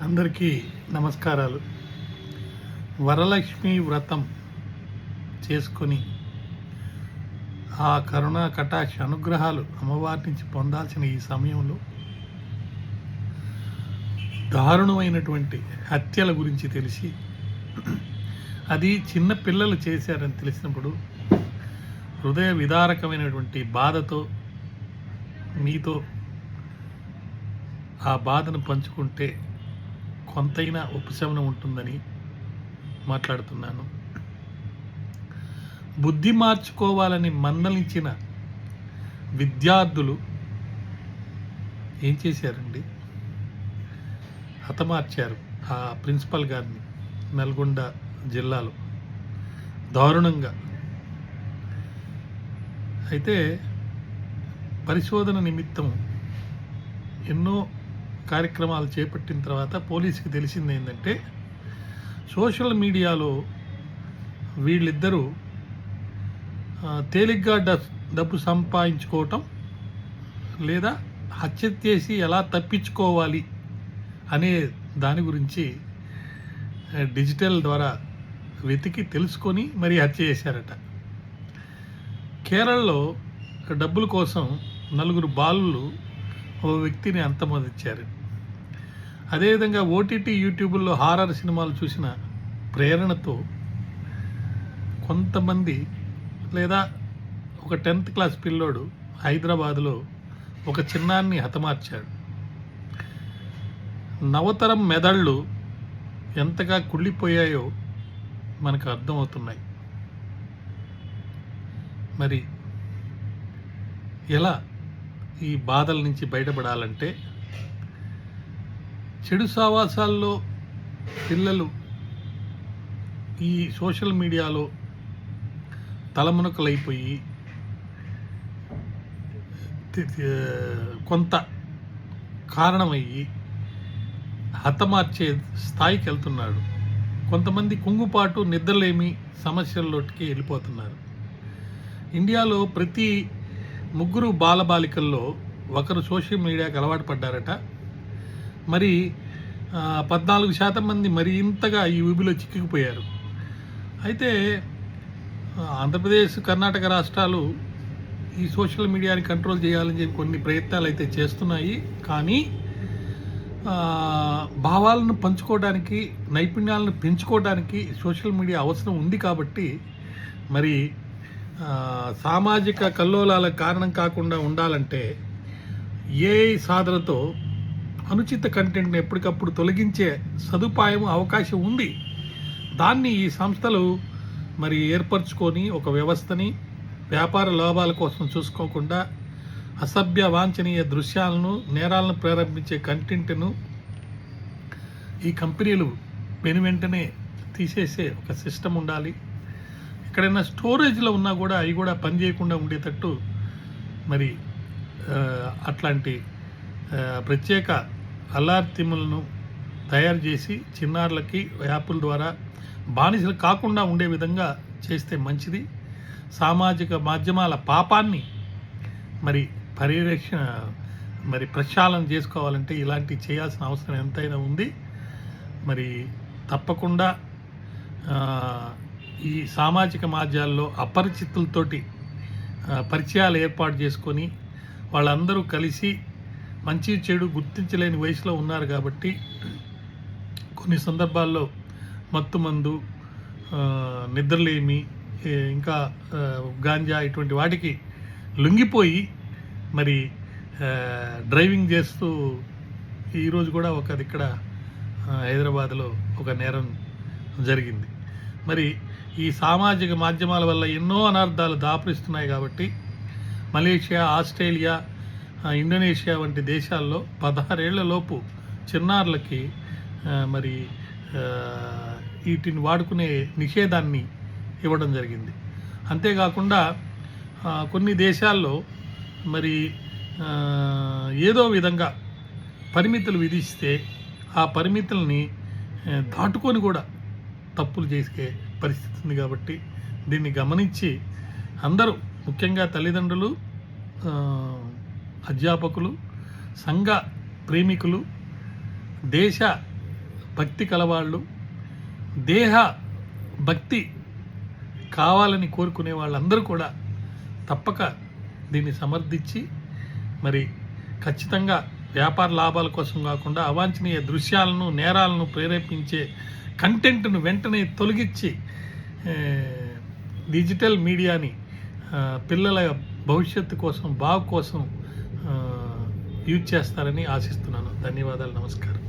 అందరికీ నమస్కారాలు. వరలక్ష్మి వ్రతం చేసుకొని ఆ కరుణా కటాక్ష అనుగ్రహాలు అమ్మవారి నుంచి పొందాల్సిన ఈ సమయంలో దారుణమైనటువంటి హత్యల గురించి తెలిసి అది చిన్న పిల్లలు చేశారని తెలిసినప్పుడు హృదయ విదారకమైనటువంటి బాధతో మీతో ఆ బాధను పంచుకుంటే కొంతైనా ఉపశమనం ఉంటుందని మాట్లాడుతున్నాను. బుద్ధి మార్చుకోవాలని మందలించిన విద్యార్థులు ఏం చేశారండి? హతమార్చారు ఆ ప్రిన్సిపల్ గారిని నల్గొండ జిల్లాలో దారుణంగా. అయితే పరిశోధన నిమిత్తం ఎన్నో కార్యక్రమాలు చేపట్టిన తర్వాత పోలీసుకి తెలిసింది ఏంటంటే సోషల్ మీడియాలో వీళ్ళిద్దరూ తేలిగ్గా డబ్బు సంపాదించుకోవటం లేదా హత్య చేసి ఎలా తప్పించుకోవాలి అనే దాని గురించి డిజిటల్ ద్వారా వెతికి తెలుసుకొని మరీ హత్య చేశారట. కేరళలో డబ్బుల కోసం 4 బాలులు ఓ వ్యక్తిని అంతమొందించారు. అదేవిధంగా ఓటీటీ యూట్యూబ్లో హారర్ సినిమాలు చూసిన ప్రేరణతో కొంతమంది లేదా ఒక 10th క్లాస్ పిల్లోడు హైదరాబాదులో ఒక చిన్నాన్ని హతమార్చాడు. నవతరం మెదళ్ళు ఎంతగా కుళ్ళిపోయాయో మనకు అర్థమవుతున్నాయి. మరి ఎలా ఈ బాధల నుంచి బయటపడాలంటే చెడు సావాసాల్లో పిల్లలు ఈ సోషల్ మీడియాలో తలమునకలైపోయి కొంత కారణమయ్యి హతమార్చే స్థాయికి వెళ్తున్నాడు. కొంతమంది కుంగుపాటు నిద్రలేమి సమస్యల్లోకి వెళ్ళిపోతున్నారు. ఇండియాలో ప్రతి 3 బాలబాలికల్లో ఒకరు సోషల్ మీడియాకి అలవాటు పడ్డారట. మరి 14% మంది మరి ఇంతగా ఈ ఊబిలో చిక్కుకుపోయారు. అయితే ఆంధ్రప్రదేశ్, కర్ణాటక రాష్ట్రాలు ఈ సోషల్ మీడియాని కంట్రోల్ చేయాలని చెప్పి కొన్ని ప్రయత్నాలు అయితే చేస్తున్నాయి. కానీ భావాలను పంచుకోవడానికి, నైపుణ్యాలను పెంచుకోవడానికి సోషల్ మీడియా అవసరం ఉంది. కాబట్టి మరి సామాజిక కల్లోలాలకు కారణం కాకుండా ఉండాలంటే ఏఐ సాధనతో అనుచిత కంటెంట్ని ఎప్పటికప్పుడు తొలగించే సదుపాయం, అవకాశం ఉంది. దాన్ని ఈ సంస్థలు మరి ఏర్పరచుకొని ఒక వ్యవస్థని వ్యాపార లాభాల కోసం చూసుకోకుండా అసభ్య వాంఛనీయ దృశ్యాలను, నేరాలను ప్రేరేపించే కంటెంట్ను ఈ కంపెనీలు వెంటనే తీసేసే ఒక సిస్టమ్ ఉండాలి. ఎక్కడైనా స్టోరేజ్లో ఉన్నా కూడా అవి కూడా పనిచేయకుండా ఉండేటట్టు మరి అట్లాంటి ప్రత్యేక అలార్తిములను తయారు చేసి చిన్నారులకి యాప్ల ద్వారా బానిసలు కాకుండా ఉండే విధంగా చేస్తే మంచిది. సామాజిక మాధ్యమాల పాపాన్ని మరి ప్రక్షాళన చేసుకోవాలంటే ఇలాంటివి చేయాల్సిన అవసరం ఎంతైనా ఉంది. మరి తప్పకుండా ఈ సామాజిక మాధ్యాల్లో అపరిచితులతోటి పరిచయాలు ఏర్పాటు చేసుకొని వాళ్ళందరూ కలిసి మంచి చెడు గుర్తించలేని వయసులో ఉన్నారు. కాబట్టి కొన్ని సందర్భాల్లో మత్తుమందు, నిద్రలేమి, ఇంకా గాంజా ఇటువంటి వాటికి లొంగిపోయి మరి డ్రైవింగ్ చేస్తూ ఈరోజు కూడా ఇక్కడ హైదరాబాద్లో ఒక నేరం జరిగింది. మరి ఈ సామాజిక మాధ్యమాల వల్ల ఎన్నో అనర్థాలు దాపురిస్తున్నాయి. కాబట్టి మలేషియా, ఆస్ట్రేలియా, ఇండోనేషియా వంటి దేశాల్లో 16 ఏళ్లలోపు చిన్నారులకి మరి వీటిని వాడుకునే నిషేధాన్ని ఇవ్వడం జరిగింది. అంతేకాకుండా కొన్ని దేశాల్లో మరి ఏదో విధంగా పరిమితులు విధిస్తే ఆ పరిమితుల్ని దాటుకొని కూడా తప్పులు చేసే పరిస్థితి ఉంది. కాబట్టి దీన్ని గమనించి అందరూ, ముఖ్యంగా తల్లిదండ్రులు, అధ్యాపకులు, సంఘ ప్రేమికులు, దేశ భక్తి కలవాళ్ళు, దేహ భక్తి కావాలని కోరుకునే వాళ్ళందరూ కూడా తప్పక దీన్ని సమర్థించి మరి ఖచ్చితంగా వ్యాపార లాభాల కోసం కాకుండా అవాంఛనీయ దృశ్యాలను, నేరాలను ప్రేరేపించే కంటెంట్ను వెంటనే తొలగించి డిజిటల్ మీడియాని పిల్లల భవిష్యత్తు కోసం, బాగు కోసం యూజ్ చేస్తారని ఆశిస్తున్నాను. ధన్యవాదాలు. నమస్కారం.